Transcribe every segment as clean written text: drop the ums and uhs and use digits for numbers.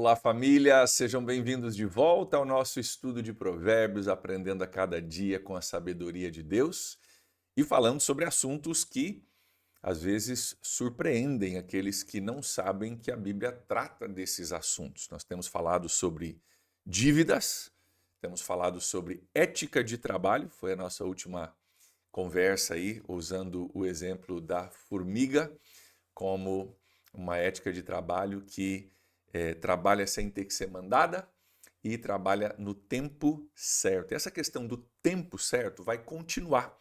Olá, família! Sejam bem-vindos de volta ao nosso estudo de Provérbios, aprendendo a cada dia com a sabedoria de Deus e falando sobre assuntos que às vezes surpreendem aqueles que não sabem que a Bíblia trata desses assuntos. Nós temos falado sobre dívidas, temos falado sobre ética de trabalho, foi a nossa última conversa aí, usando o exemplo da formiga como uma ética de trabalho que trabalha sem ter que ser mandada e trabalha no tempo certo. Essa questão do tempo certo vai continuar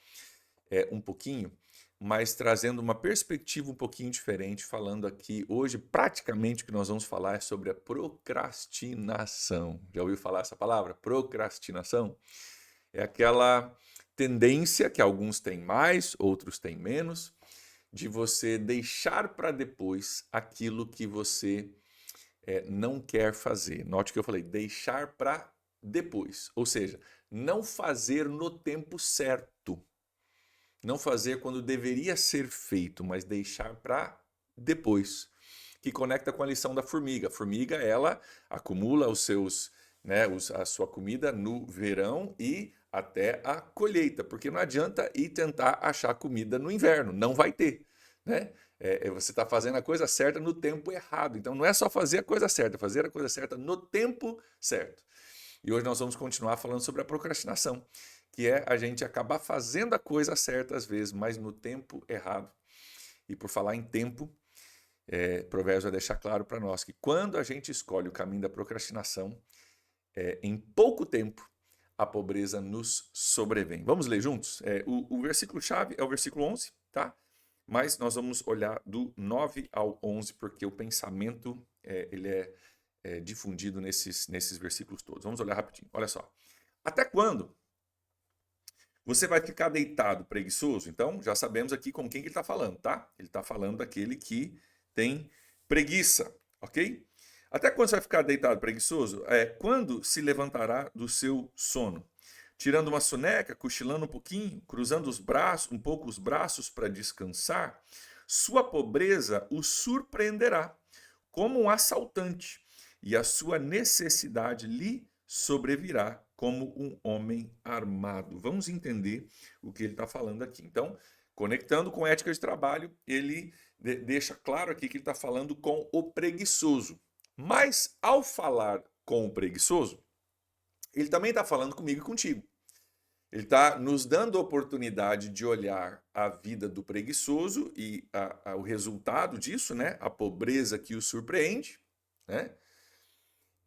um pouquinho, mas trazendo uma perspectiva um pouquinho diferente, falando aqui hoje, praticamente o que nós vamos falar é sobre a procrastinação. Já ouviu falar essa palavra? Procrastinação? É aquela tendência que alguns têm mais, outros têm menos, de você deixar para depois aquilo que você não quer fazer. Note que eu falei deixar para depois, ou seja, não fazer no tempo certo. Não fazer quando deveria ser feito, mas deixar para depois. Que conecta com a lição da formiga. A formiga, ela acumula os seus, né, a sua comida no verão e até a colheita, porque não adianta ir tentar achar comida no inverno, não vai ter, né? Você está fazendo a coisa certa no tempo errado. Então não é só fazer a coisa certa, é fazer a coisa certa no tempo certo. E hoje nós vamos continuar falando sobre a procrastinação, que é a gente acabar fazendo a coisa certa às vezes, mas no tempo errado. E por falar em tempo, Provérbios vai deixar claro para nós que quando a gente escolhe o caminho da procrastinação, em pouco tempo a pobreza nos sobrevém. Vamos ler juntos? O versículo-chave é o versículo 11, tá? Mas nós vamos olhar do 9 ao 11, porque o pensamento ele é difundido nesses versículos todos. Vamos olhar rapidinho. Olha só. Até quando você vai ficar deitado preguiçoso? Então, já sabemos aqui com quem que ele está falando, tá? Ele está falando daquele que tem preguiça, ok? Até quando você vai ficar deitado preguiçoso? Quando se levantará do seu sono? Tirando uma soneca, cochilando um pouquinho, cruzando os braços, um pouco os braços para descansar, sua pobreza o surpreenderá como um assaltante, e a sua necessidade lhe sobrevirá como um homem armado. Vamos entender o que ele está falando aqui. Então, conectando com ética de trabalho, ele deixa claro aqui que ele está falando com o preguiçoso. Mas, ao falar com o preguiçoso, ele também está falando comigo e contigo. Ele está nos dando a oportunidade de olhar a vida do preguiçoso e o resultado disso, né? A pobreza que o surpreende, né?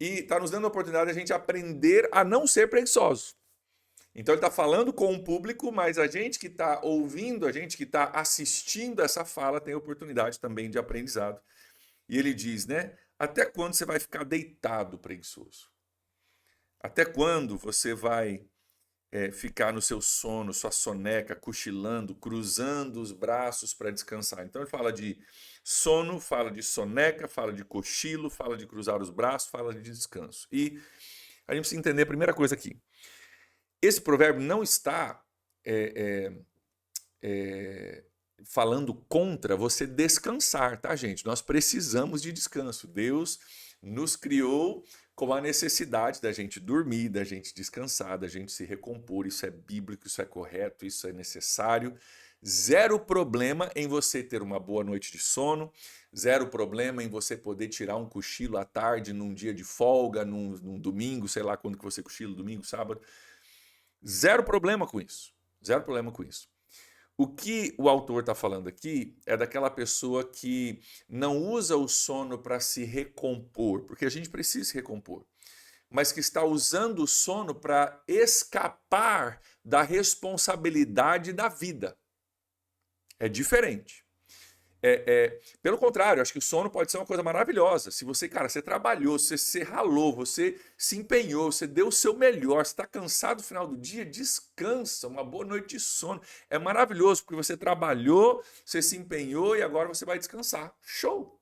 E está nos dando a oportunidade de a gente aprender a não ser preguiçoso. Então ele está falando com um público, mas a gente que está ouvindo, a gente que está assistindo essa fala tem oportunidade também de aprendizado. E ele diz, né? Até quando você vai ficar deitado preguiçoso? Até quando você vai ficar no seu sono, sua soneca, cochilando, cruzando os braços para descansar? Então ele fala de sono, fala de soneca, fala de cochilo, fala de cruzar os braços, fala de descanso. E a gente precisa entender a primeira coisa aqui. Esse provérbio não está falando contra você descansar, tá, gente? Nós precisamos de descanso. Deus nos criou com a necessidade da gente dormir, da gente descansar, da gente se recompor. Isso é bíblico, isso é correto, isso é necessário. Zero problema em você ter uma boa noite de sono, zero problema em você poder tirar um cochilo à tarde num dia de folga, num domingo, sei lá quando que você cochila, domingo, sábado. Zero problema com isso. Zero problema com isso. O que o autor está falando aqui é daquela pessoa que não usa o sono para se recompor, porque a gente precisa se recompor, mas que está usando o sono para escapar da responsabilidade da vida. É diferente. Pelo contrário, acho que o sono pode ser uma coisa maravilhosa. Se você, cara, você trabalhou, você ralou, você se empenhou, você deu o seu melhor, você está cansado no final do dia, descansa, uma boa noite de sono. É maravilhoso, porque você trabalhou, você se empenhou e agora você vai descansar. Show!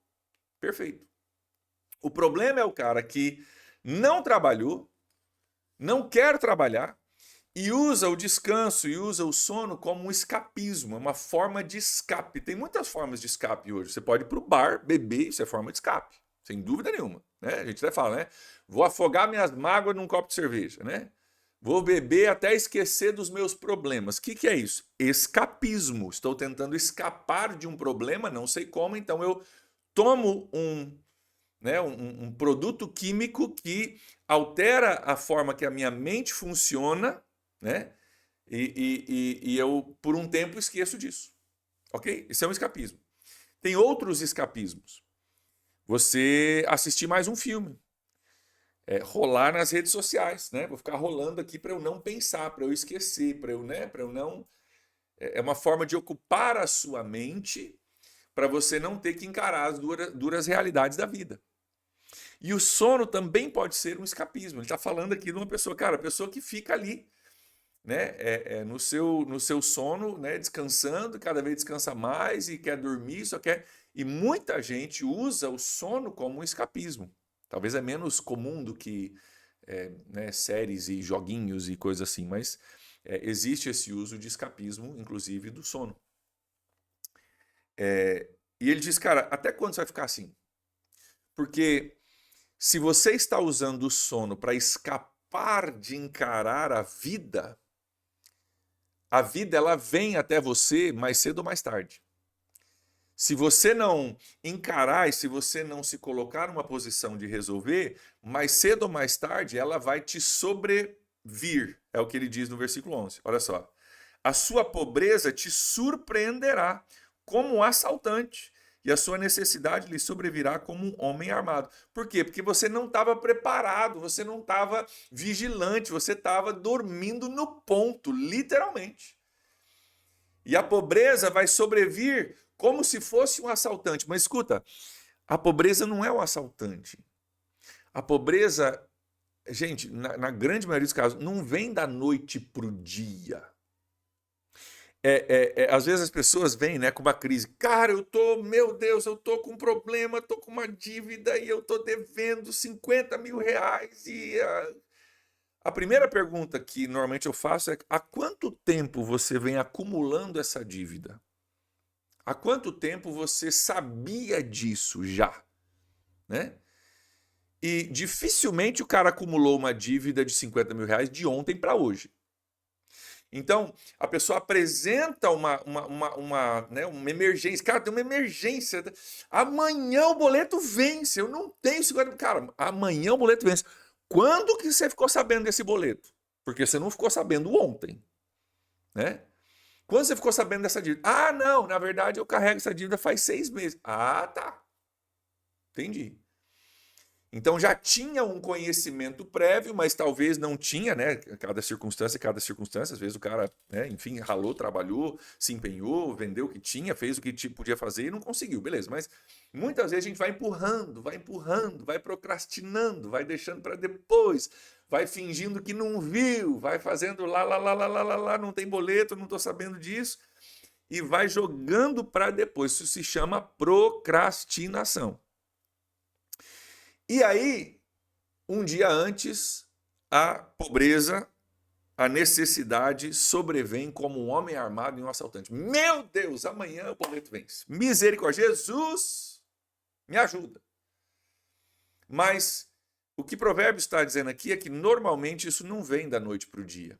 Perfeito. O problema é o cara que não trabalhou, não quer trabalhar, e usa o descanso e usa o sono como um escapismo, uma forma de escape. Tem muitas formas de escape hoje. Você pode ir para o bar, beber, isso é forma de escape. sem dúvida nenhuma, né? A gente até fala, né? Vou afogar minhas mágoas num copo de cerveja, né? Vou beber até esquecer dos meus problemas. O que é isso? Escapismo. Estou tentando escapar de um problema, não sei como, então eu tomo um produto químico que altera a forma que a minha mente funciona, né? E eu, por um tempo, esqueço disso. Ok? Isso é um escapismo. Tem outros escapismos. Você assistir mais um filme. Rolar nas redes sociais, né? Vou ficar rolando aqui para eu não pensar, para eu esquecer, para eu não... É uma forma de ocupar a sua mente para você não ter que encarar as duras realidades da vida. E o sono também pode ser um escapismo. Ele está falando aqui de uma pessoa, cara, a pessoa que fica ali, né, no seu sono, né, descansando, cada vez descansa mais e quer dormir, só quer... E muita gente usa o sono como um escapismo. Talvez é menos comum do que né, séries e joguinhos e coisas assim, mas existe esse uso de escapismo, inclusive do sono. E ele diz, cara, até quando você vai ficar assim? Porque se você está usando o sono para escapar de encarar a vida ela vem até você mais cedo ou mais tarde. Se você não encarar e se você não se colocar numa posição de resolver, mais cedo ou mais tarde ela vai te sobrevir. É o que ele diz no versículo 11. Olha só. A sua pobreza te surpreenderá como um assaltante e a sua necessidade lhe sobrevirá como um homem armado. Por quê? Porque você não estava preparado, você não estava vigilante, você estava dormindo no ponto, literalmente. E a pobreza vai sobrevir como se fosse um assaltante. Mas escuta, a pobreza não é um assaltante. A pobreza, gente, na grande maioria dos casos, não vem da noite para o dia. Às vezes as pessoas vêm, né, com uma crise. Cara, meu Deus, eu tô com um problema, tô com uma dívida e eu tô devendo 50 mil reais. E a primeira pergunta que normalmente eu faço é: há quanto tempo você vem acumulando essa dívida? Há quanto tempo você sabia disso já? Né? E dificilmente o cara acumulou uma dívida de 50 mil reais de ontem para hoje. Então, a pessoa apresenta uma emergência. Cara, tem uma emergência. Amanhã o boleto vence. Eu não tenho 50 mil. Cara, amanhã o boleto vence. Quando que você ficou sabendo desse boleto? Porque você não ficou sabendo ontem. Né? Quando você ficou sabendo dessa dívida? Ah, não, na verdade eu carrego essa dívida faz 6 meses. Ah, tá. Entendi. Então já tinha um conhecimento prévio, mas talvez não tinha, né? Cada circunstância, às vezes o cara, né, enfim, ralou, trabalhou, se empenhou, vendeu o que tinha, fez o que podia fazer e não conseguiu, beleza. Mas muitas vezes a gente vai empurrando, vai procrastinando, vai deixando para depois, vai fingindo que não viu, vai fazendo lá, não tem boleto, não estou sabendo disso, e vai jogando para depois. Isso se chama procrastinação. E aí, um dia antes, a pobreza, a necessidade sobrevém como um homem armado e um assaltante. Meu Deus, amanhã o boleto vence. Misericórdia, Jesus, me ajuda. Mas o que Provérbios está dizendo aqui é que normalmente isso não vem da noite para o dia.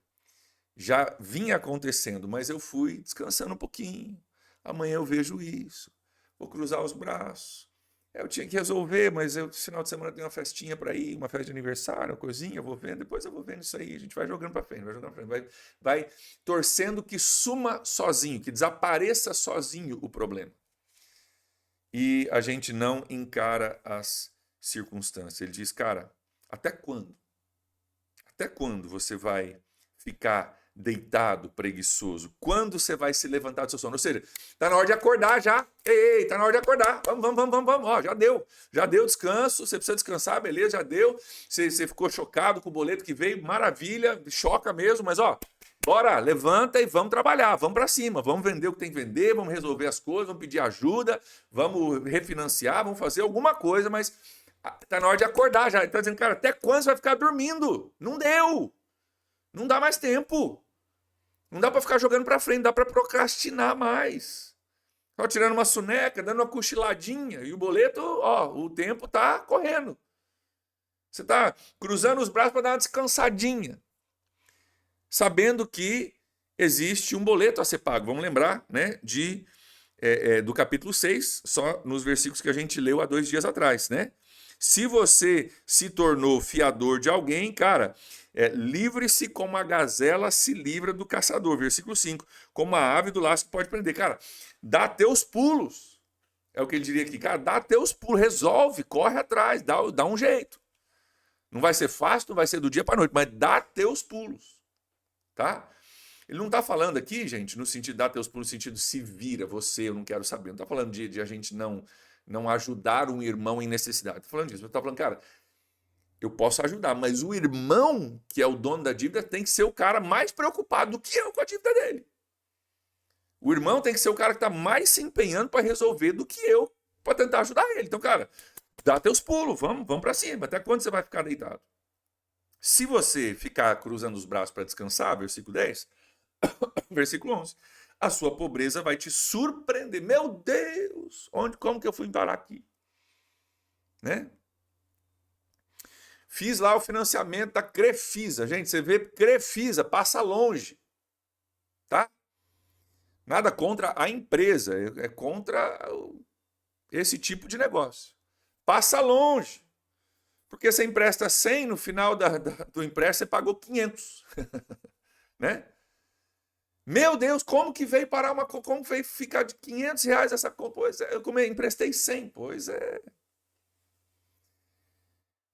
Já vinha acontecendo, mas eu fui descansando um pouquinho. Amanhã eu vejo isso. Vou cruzar os braços. Eu tinha que resolver, mas esse final de semana tem uma festinha para ir, uma festa de aniversário, uma coisinha, eu vou vendo, depois eu vou vendo isso aí, a gente vai jogando para frente, vai torcendo que suma sozinho, que desapareça sozinho o problema. E a gente não encara as circunstâncias. Ele diz, cara, até quando? Até quando você vai ficar deitado, preguiçoso? Quando você vai se levantar do seu sono? Ou seja, tá na hora de acordar já. Ei, tá na hora de acordar. Vamos. Ó, já deu descanso. Você precisa descansar, beleza, já deu. Você ficou chocado com o boleto que veio, maravilha, choca mesmo, mas ó, bora, levanta e vamos trabalhar, vamos para cima, vamos vender o que tem que vender, vamos resolver as coisas, vamos pedir ajuda, vamos refinanciar, vamos fazer alguma coisa, mas tá na hora de acordar já. Ele tá dizendo, cara, até quando você vai ficar dormindo? Não deu. Não dá mais tempo. Não dá para ficar jogando para frente, dá para procrastinar mais. Só tirando uma soneca, dando uma cochiladinha. E o boleto, ó, o tempo tá correndo. Você tá cruzando os braços para dar uma descansadinha. Sabendo que existe um boleto a ser pago. Vamos lembrar, né, do capítulo 6, só nos versículos que a gente leu há 2 dias atrás, né? Se você se tornou fiador de alguém, cara, livre-se como a gazela se livra do caçador. Versículo 5. Como a ave do laço que pode prender. Cara, dá teus pulos. É o que ele diria aqui. Cara, dá teus pulos, resolve, corre atrás, dá um jeito. Não vai ser fácil, não vai ser do dia para a noite, mas dá teus pulos. Tá? Ele não está falando aqui, gente, no sentido de dar teus pulos, no sentido se vira, você, eu não quero saber. Não está falando de a gente não ajudar um irmão em necessidade. Está falando disso. Está falando, cara, eu posso ajudar, mas o irmão, que é o dono da dívida, tem que ser o cara mais preocupado do que eu com a dívida dele. O irmão tem que ser o cara que está mais se empenhando para resolver do que eu para tentar ajudar ele. Então, cara, dá teus pulos, vamos para cima. Até quando você vai ficar deitado? Se você ficar cruzando os braços para descansar, versículo 10, versículo 11, a sua pobreza vai te surpreender. Meu Deus, como que eu fui parar aqui? Né? Fiz lá o financiamento da Crefisa. Gente, você vê Crefisa, passa longe. Tá? Nada contra a empresa, é contra esse tipo de negócio. Passa longe. Porque você empresta 100, no final do empréstimo você pagou 500. Né? Meu Deus, como que veio parar como veio ficar de R$500 essa conta? Pois é, eu emprestei 100, pois é.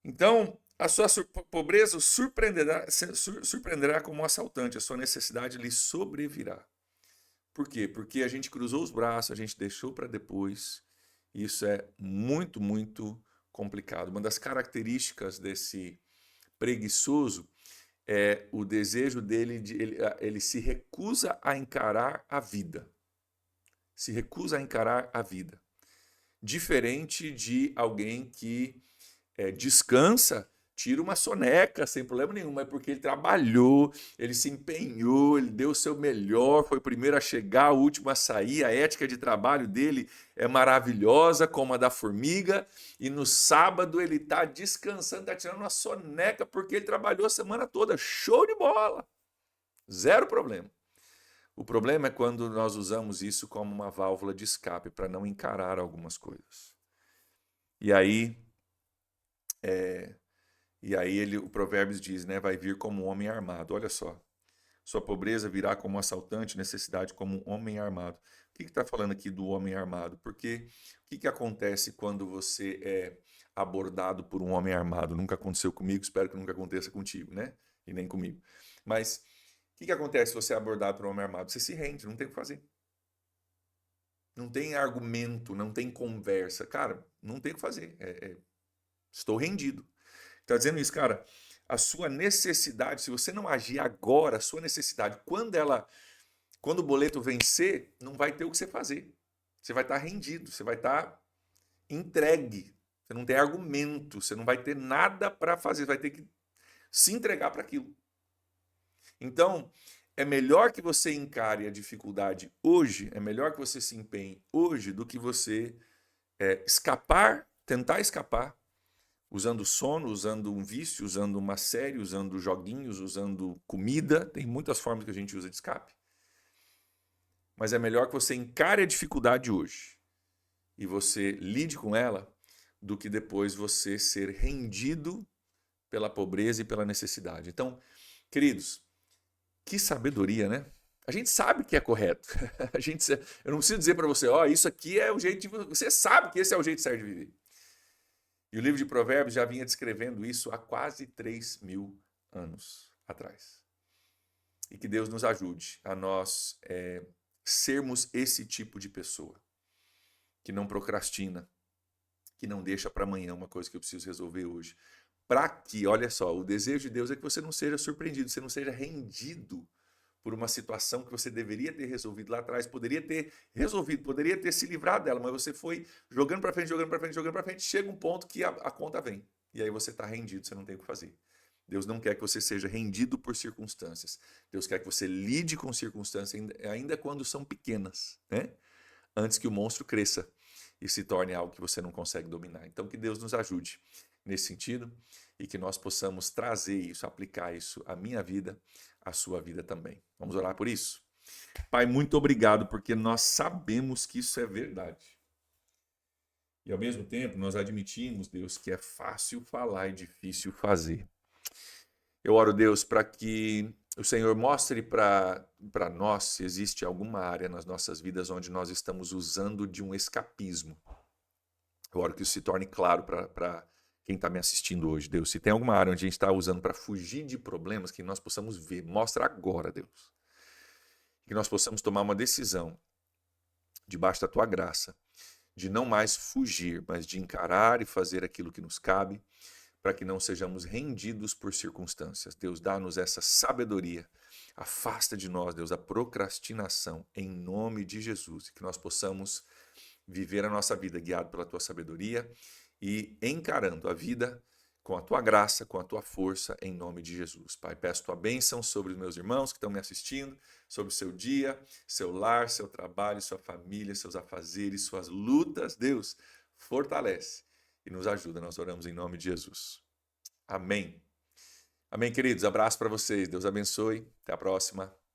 Então, a sua pobreza surpreenderá como um assaltante, a sua necessidade lhe sobrevirá. Por quê? Porque a gente cruzou os braços, a gente deixou para depois. Isso é muito, muito complicado. Uma das características desse preguiçoso é o desejo dele, ele se recusa a encarar a vida. Se recusa a encarar a vida. Diferente de alguém que descansa, tira uma soneca sem problema nenhum, mas porque ele trabalhou, ele se empenhou, ele deu o seu melhor, foi o primeiro a chegar, o último a sair, a ética de trabalho dele é maravilhosa, como a da formiga, e no sábado ele está descansando, está tirando uma soneca porque ele trabalhou a semana toda, show de bola, zero problema. O problema é quando nós usamos isso como uma válvula de escape para não encarar algumas coisas. E aí o Provérbios diz, né, vai vir como um homem armado. Olha só, sua pobreza virá como um assaltante, necessidade como um homem armado. O que está falando aqui do homem armado? Porque o que acontece quando você é abordado por um homem armado? Nunca aconteceu comigo, espero que nunca aconteça contigo, né? E nem comigo. Mas o que acontece se você é abordado por um homem armado? Você se rende, não tem o que fazer. Não tem argumento, não tem conversa. Cara, não tem o que fazer. Estou rendido. Está dizendo isso, cara, a sua necessidade, se você não agir agora, a sua necessidade, quando o boleto vencer, não vai ter o que você fazer. Você vai estar rendido, você vai estar entregue. Você não tem argumento, você não vai ter nada para fazer, vai ter que se entregar para aquilo. Então, é melhor que você encare a dificuldade hoje, é melhor que você se empenhe hoje do que você tentar escapar, usando sono, usando um vício, usando uma série, usando joguinhos, usando comida. Tem muitas formas que a gente usa de escape. Mas é melhor que você encare a dificuldade hoje e você lide com ela do que depois você ser rendido pela pobreza e pela necessidade. Então, queridos, que sabedoria, né? A gente sabe que é correto. Eu não preciso dizer para você, isso aqui é o jeito de... Você sabe que esse é o jeito certo de viver. E o livro de Provérbios já vinha descrevendo isso há quase 3.000 anos atrás. E que Deus nos ajude a nós sermos esse tipo de pessoa, que não procrastina, que não deixa para amanhã uma coisa que eu preciso resolver hoje. Para que, olha só, o desejo de Deus é que você não seja surpreendido, você não seja rendido por uma situação que você deveria ter resolvido lá atrás, poderia ter resolvido, poderia ter se livrado dela, mas você foi jogando para frente, jogando para frente, jogando para frente, chega um ponto que a conta vem. E aí você está rendido, você não tem o que fazer. Deus não quer que você seja rendido por circunstâncias. Deus quer que você lide com circunstâncias, ainda quando são pequenas, né? antes que o monstro cresça e se torne algo que você não consegue dominar. Então, que Deus nos ajude nesse sentido e que nós possamos trazer isso, aplicar isso à minha vida, à sua vida também. Vamos orar por isso? Pai, muito obrigado, porque nós sabemos que isso é verdade. E ao mesmo tempo, nós admitimos, Deus, que é fácil falar e difícil fazer. Eu oro, Deus, para que o Senhor mostre para nós se existe alguma área nas nossas vidas onde nós estamos usando de um escapismo. Eu oro que isso se torne claro para quem está me assistindo hoje, Deus. Se tem alguma área onde a gente está usando para fugir de problemas, que nós possamos ver. Mostra agora, Deus. Que nós possamos tomar uma decisão debaixo da Tua graça, de não mais fugir, mas de encarar e fazer aquilo que nos cabe, para que não sejamos rendidos por circunstâncias. Deus, dá-nos essa sabedoria. Afasta de nós, Deus, a procrastinação, em nome de Jesus, e que nós possamos viver a nossa vida guiado pela Tua sabedoria e encarando a vida com a Tua graça, com a Tua força, em nome de Jesus. Pai, peço Tua bênção sobre os meus irmãos que estão me assistindo, sobre o seu dia, seu lar, seu trabalho, sua família, seus afazeres, suas lutas. Deus, fortalece e nos ajuda. Nós oramos em nome de Jesus. Amém. Amém, queridos. Abraço para vocês. Deus abençoe. Até a próxima.